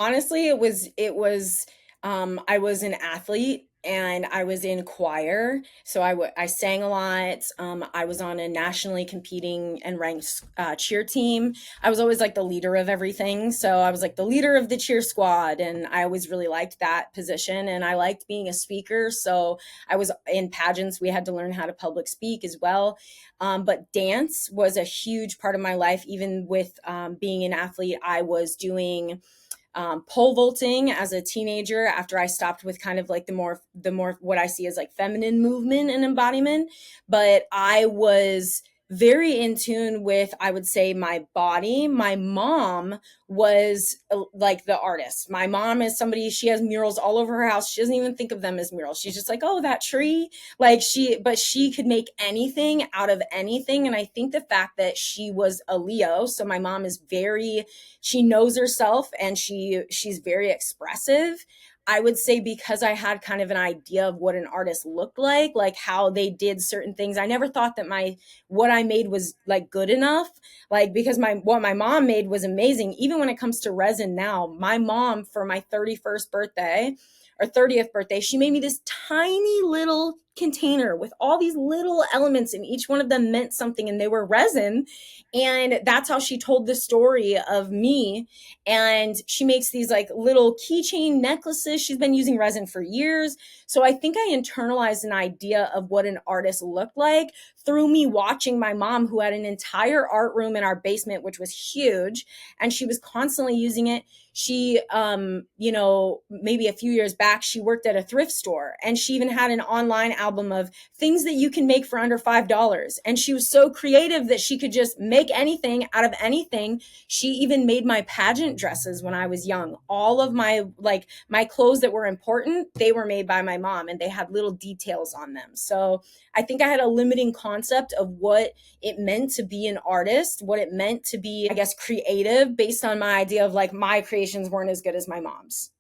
Honestly, I was an athlete and I was in choir. So I sang a lot. I was on a nationally competing and ranked cheer team. I was always like the leader of everything. So I was like the leader of the cheer squad. And I always really liked that position. And I liked being a speaker. So I was in pageants. We had to learn how to public speak as well. But dance was a huge part of my life. Even with being an athlete, I was doing pole vaulting as a teenager after I stopped with kind of like the more what I see as like feminine movement and embodiment. But I was very in tune with, I would say, my body. My mom was like the artist. My mom is somebody, she has murals all over her house. She doesn't even think of them as murals. She's just like, oh, that tree. But she could make anything out of anything. And I think the fact that she was a Leo, so my mom is very, she knows herself and she's very expressive. I would say because I had kind of an idea of what an artist looked like how they did certain things. I never thought that my what I made was like good enough. Like because my what my mom made was amazing. Even when it comes to resin now, my mom for my 31st birthday or 30th birthday, she made me this tiny little container with all these little elements and each one of them meant something and they were resin, and that's how she told the story of me. And she makes these like little keychain necklaces. She's been using resin for years. So I think I internalized an idea of what an artist looked like through me watching my mom, who had an entire art room in our basement, which was huge, and she was constantly using it. She maybe a few years back, she worked at a thrift store and she even had an online album of things that you can make for under $5. And she was so creative that she could just make anything out of anything. She even made my pageant dresses when I was young. All of my clothes that were important, they were made by my mom and they had little details on them. So I think I had a limiting concept of what it meant to be an artist, what it meant to be, I guess, creative based on my idea of like my creations weren't as good as my mom's.